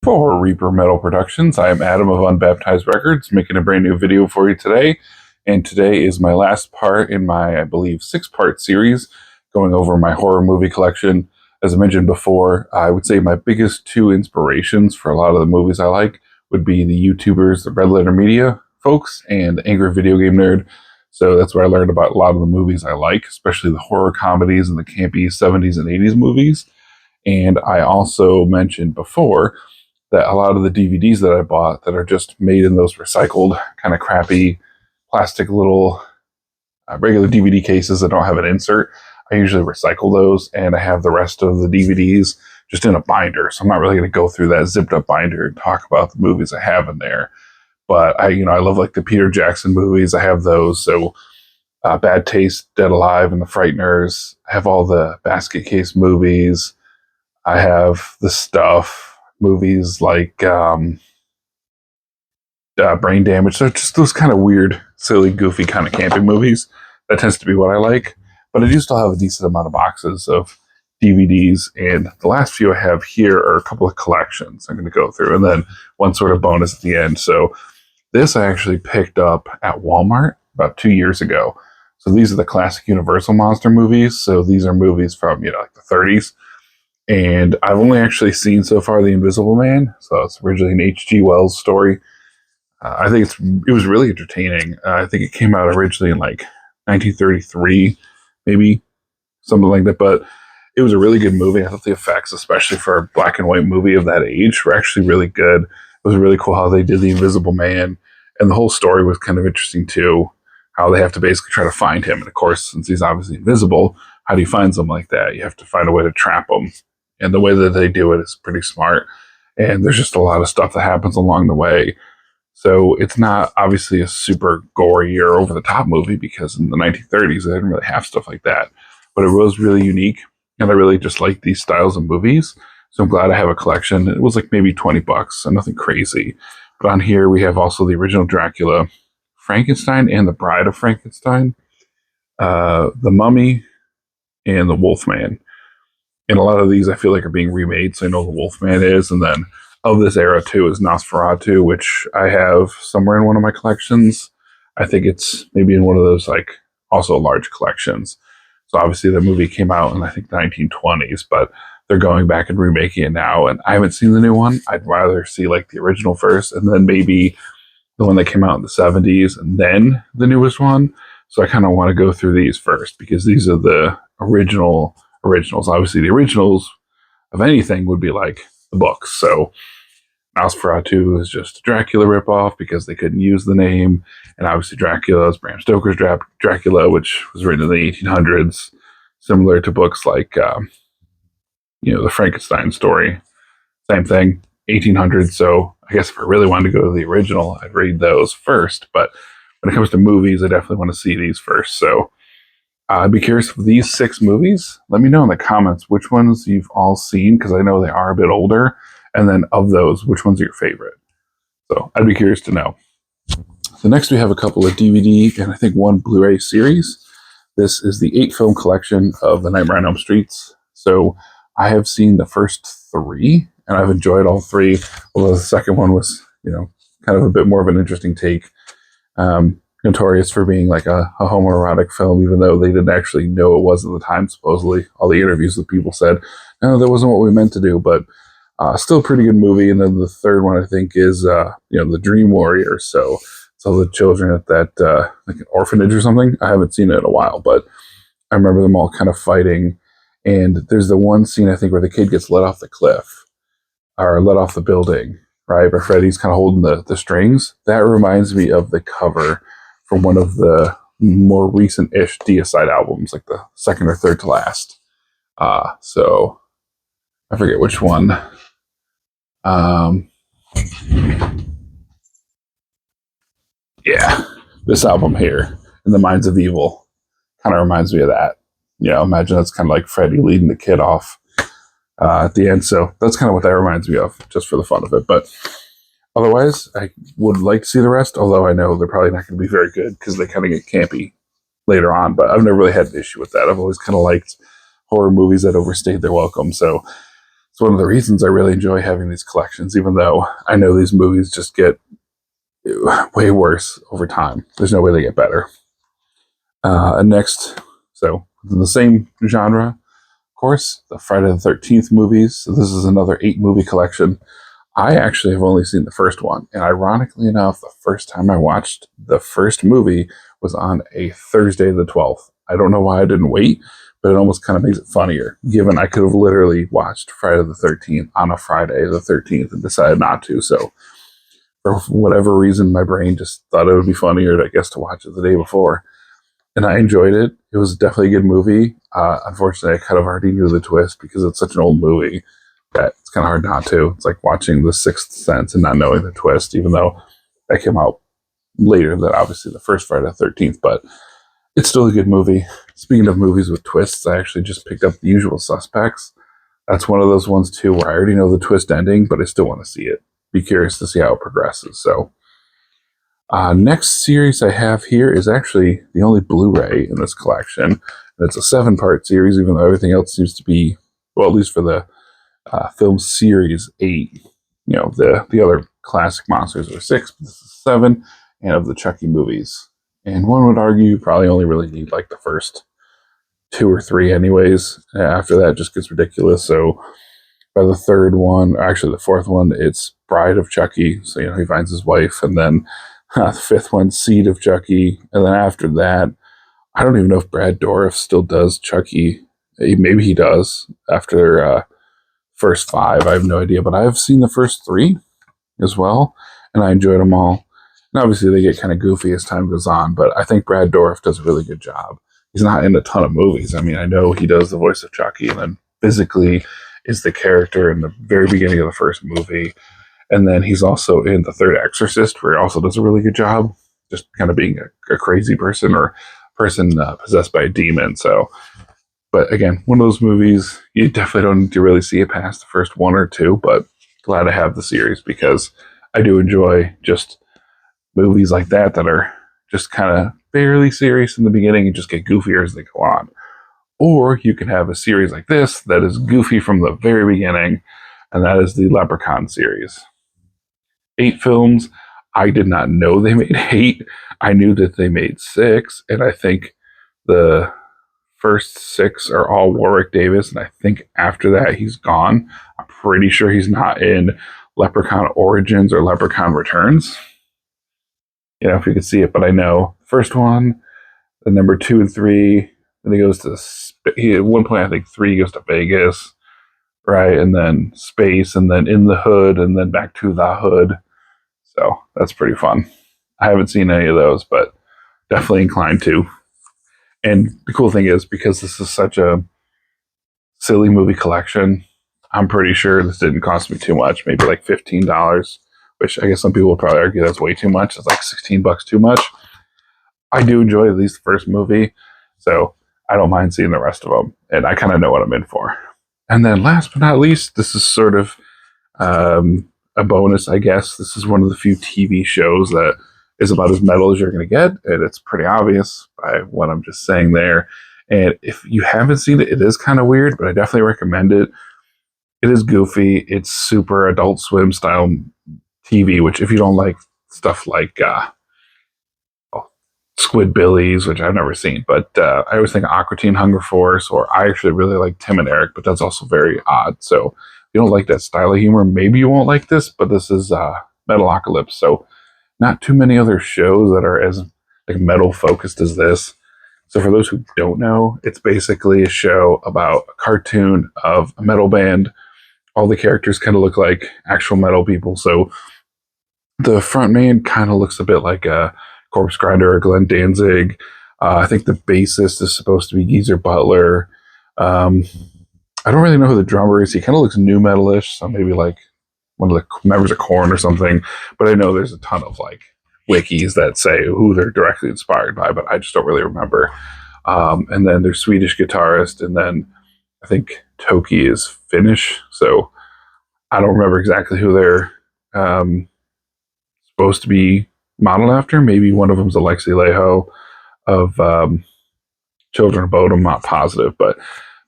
For Reaper Metal Productions, I am Adam of Unbaptized Records, making a brand new video for you today. And today is my last part in my, I believe, 6-part series going over my horror movie collection. As I mentioned before, I would say my biggest two inspirations for a lot of the movies I like would be the YouTubers, the Red Letter Media folks, and Angry Video Game Nerd. So that's where I learned about a lot of the movies I like, especially the horror comedies and the campy 70s and 80s movies. And I also mentioned before that a lot of the DVDs that I bought that are just made in those recycled, kind of crappy plastic little regular DVD cases that don't have an insert, I usually recycle those, and I have the rest of the DVDs just in a binder. So I'm not really going to go through that zipped up binder and talk about the movies I have in there. But I love like the Peter Jackson movies. I have those. So Bad Taste, Dead Alive, and The Frighteners. I have all the basket case movies. I have the stuff. Movies like Brain Damage. So just those kind of weird, silly, goofy, kind of camping movies. That tends to be what I like. But I do still have a decent amount of boxes of DVDs. And the last few I have here are a couple of collections I'm going to go through. And then one sort of bonus at the end. So this I actually picked up at Walmart about 2 years ago. So these are the classic Universal Monster movies. So these are movies from, like the 30s. And I've only actually seen so far The Invisible Man. So it's originally an H.G. Wells story. I think it was really entertaining. I think it came out originally in like 1933, maybe something like that. But it was a really good movie. I thought the effects, especially for a black and white movie of that age, were actually really good. It was really cool how they did The Invisible Man. And the whole story was kind of interesting too, how they have to basically try to find him. And of course, since he's obviously invisible, how do you find something like that? You have to find a way to trap him. And the way that they do it is pretty smart. And there's just a lot of stuff that happens along the way. So it's not obviously a super gory or over the top movie because in the 1930s, they didn't really have stuff like that. But it was really unique. And I really just like these styles of movies. So I'm glad I have a collection. It was like maybe $20, so nothing crazy. But on here, we have also the original Dracula, Frankenstein and the Bride of Frankenstein, the Mummy, and the Wolfman. And a lot of these I feel like are being remade, so I know the Wolfman is. And then of this era too is Nosferatu, which I have somewhere in one of my collections. I think it's maybe in one of those like also large collections. So obviously the movie came out in I think the 1920s, but they're going back and remaking it now. And I haven't seen the new one. I'd rather see like the original first, and then maybe the one that came out in the 70s, and then the newest one. So I kind of want to go through these first because these are the originals. Obviously, the originals of anything would be like the books. So Nosferatu is just a Dracula ripoff because they couldn't use the name. And obviously, Dracula is Bram Stoker's Dracula, which was written in the 1800s, similar to books like, the Frankenstein story. Same thing, 1800s. So I guess if I really wanted to go to the original, I'd read those first. But when it comes to movies, I definitely want to see these first. So I'd be curious for these 6 movies. Let me know in the comments which ones you've all seen, because I know they are a bit older. And then of those, which one's your favorite? So I'd be curious to know. So next we have a couple of DVD and I think one Blu-ray series. This is the 8-film collection of The Nightmare on Elm Streets. So I have seen the first 3 and I've enjoyed all 3, although the second one was, kind of a bit more of an interesting take. Notorious for being like a homoerotic film, even though they didn't actually know it was at the time, supposedly. All the interviews that people said, no, that wasn't what we meant to do, but still a pretty good movie. And then the third one, I think, is, The Dream Warrior. So it's all the children at that, like an orphanage or something. I haven't seen it in a while, but I remember them all kind of fighting. And there's the one scene, I think, where the kid gets let off the cliff or let off the building, right? But Freddy's kind of holding the strings. That reminds me of the cover from one of the more recent-ish Deicide albums, like the second or third to last. So I forget which one. Yeah, this album here, In the Minds of Evil, kind of reminds me of that. Imagine that's kind of like Freddy leading the kid off at the end. So that's kind of what that reminds me of, just for the fun of it. But otherwise, I would like to see the rest, although I know they're probably not going to be very good because they kind of get campy later on. But I've never really had an issue with that. I've always kind of liked horror movies that overstayed their welcome. So It's one of the reasons I really enjoy having these collections, even though I know these movies just get way worse over time. There's no way they get better. Next, so in the same genre, of course, the Friday the 13th movies. So this is another 8-movie collection. I actually have only seen the first one. And ironically enough, the first time I watched the first movie was on a Thursday the 12th. I don't know why I didn't wait, but it almost kind of makes it funnier, given I could have literally watched Friday the 13th on a Friday the 13th and decided not to. So for whatever reason, my brain just thought it would be funnier, I guess, to watch it the day before. And I enjoyed it. It was definitely a good movie. Unfortunately, I kind of already knew the twist because it's such an old movie that it's kind of hard not to. It's like watching The Sixth Sense and not knowing the twist, even though that came out later than obviously the first Friday the 13th. But it's still a good movie. Speaking of movies with twists, I actually just picked up The Usual Suspects. That's one of those ones, too, where I already know the twist ending, but I still want to see it. Be curious to see how it progresses. So, next series I have here is actually the only Blu-ray in this collection. And it's a 7-part series, even though everything else seems to be, well, at least for the film series, 8. You know, the other classic monsters are 6, but this is 7, and of the Chucky movies. And one would argue you probably only really need like the first 2 or 3 anyways. After that, it just gets ridiculous. So by the third one, actually the fourth one, it's Bride of Chucky. So, you know, he finds his wife. And then the fifth one, Seed of Chucky. And then after that, I don't even know if Brad Dourif still does Chucky. Maybe he does after first 5. I have no idea. But I've seen the first 3 as well. And I enjoyed them all. And obviously they get kind of goofy as time goes on. But I think Brad Dourif does a really good job. He's not in a ton of movies. I mean, I know he does the voice of Chucky and then physically is the character in the very beginning of the first movie. And then he's also in The Third Exorcist, where he also does a really good job, just kind of being a crazy person or person possessed by a demon. So, but again, one of those movies, you definitely don't need to really see it past the first 1 or 2, but glad to have the series because I do enjoy just movies like that are just kind of fairly serious in the beginning and just get goofier as they go on. Or you can have a series like this that is goofy from the very beginning, and that is the Leprechaun series. 8 films. I did not know they made 8. I knew that they made 6, and I think the first 6 are all Warwick Davis, and I think after that he's gone. I'm pretty sure he's not in Leprechaun Origins or Leprechaun Returns. You know, if you could see it, but I know the first one, the number 2 and 3, then he goes to at one point I think 3 goes to Vegas, right, and then space, and then In the Hood, and then back to the Hood. So that's pretty fun. I haven't seen any of those, but definitely inclined to. And the cool thing is, because this is such a silly movie collection, I'm pretty sure this didn't cost me too much, maybe like $15, which I guess some people will probably argue that's way too much. It's like $16 too much. I do enjoy at least the first movie, so I don't mind seeing the rest of them, and I kind of know what I'm in for. And then last but not least, this is sort of a bonus, I guess. This is one of the few TV shows that is about as metal as you're going to get, and it's pretty obvious by what I'm just saying there. And if you haven't seen it, it is kind of weird, but I definitely recommend it. It is goofy. It's super Adult Swim style TV, which if you don't like stuff like Squidbillies, which I've never seen, but I always think Aqua Teen Hunger Force, or I actually really like Tim and Eric, but that's also very odd. So if you don't like that style of humor, maybe you won't like this, but this is Metalocalypse. So not too many other shows that are as like metal focused as this. So for those who don't know, it's basically a show about a cartoon of a metal band. All the characters kind of look like actual metal people. So the front man kind of looks a bit like a Corpse Grinder or Glenn Danzig. I think the bassist is supposed to be Geezer Butler. I don't really know who the drummer is. He kind of looks new metalish, so maybe like one of the members of Korn or something. But I know there's a ton of like wikis that say who they're directly inspired by, but I just don't really remember. And then there's Swedish guitarist, and then I think Toki is Finnish, so I don't remember exactly who they're supposed to be modeled after. Maybe one of them's Alexi Leho of Children of Bodom, not positive, but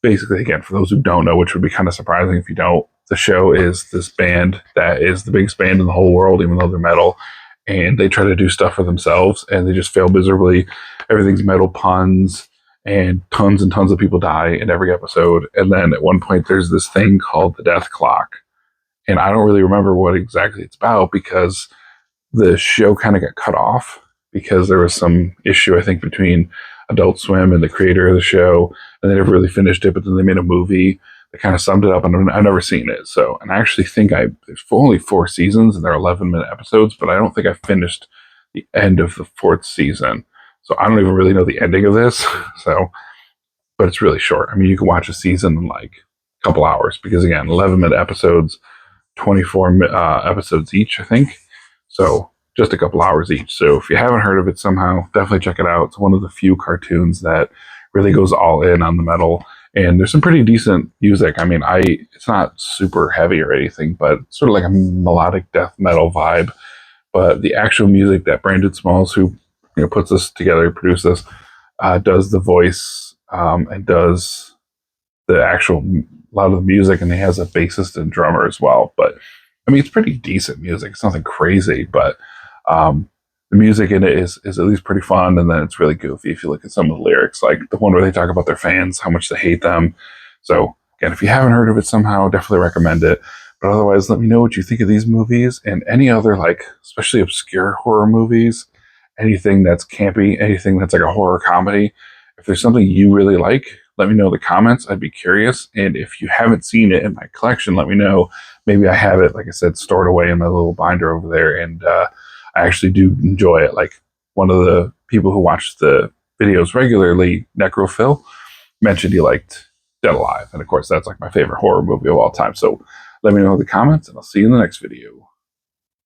basically, again, for those who don't know, which would be kind of surprising if you don't, the show is this band that is the biggest band in the whole world, even though they're metal, and they try to do stuff for themselves, and they just fail miserably. Everything's metal puns, and tons of people die in every episode. And then at one point, there's this thing called the Death Clock, and I don't really remember what exactly it's about because the show kind of got cut off because there was some issue, I think, between Adult Swim and the creator of the show, and they never really finished it. But then they made a movie that kind of summed it up, and I've never seen it. So, and I actually think there's only 4 seasons, and they're 11-minute episodes, but I don't think I finished the end of the 4th season. So I don't even really know the ending of this. So, but it's really short. I mean, you can watch a season in like a couple hours because again, 11-minute episodes, 24 episodes each, I think. So just a couple hours each. So if you haven't heard of it somehow, definitely check it out. It's one of the few cartoons that really goes all in on the metal. And there's some pretty decent music. I mean, it's not super heavy or anything, but sort of like a melodic death metal vibe. But the actual music that Brandon Smalls, who puts this together, produced this, does the voice and does the actual a lot of the music, and he has a bassist and drummer as well. But I mean, it's pretty decent music. It's nothing crazy, but the music in it is at least pretty fun, and then it's really goofy if you look at some of the lyrics, like the one where they talk about their fans, how much they hate them. So again, if you haven't heard of it somehow, definitely recommend it. But otherwise, let me know what you think of these movies and any other, like, especially obscure horror movies, anything that's campy, anything that's like a horror comedy. If there's something you really like, let me know in the comments. I'd be curious. And if you haven't seen it in my collection, let me know. Maybe I have it, like I said, stored away in my little binder over there. And I actually do enjoy it. Like one of the people who watch the videos regularly, Necrophil, mentioned he liked Dead Alive. And of course, that's like my favorite horror movie of all time. So let me know in the comments, and I'll see you in the next video.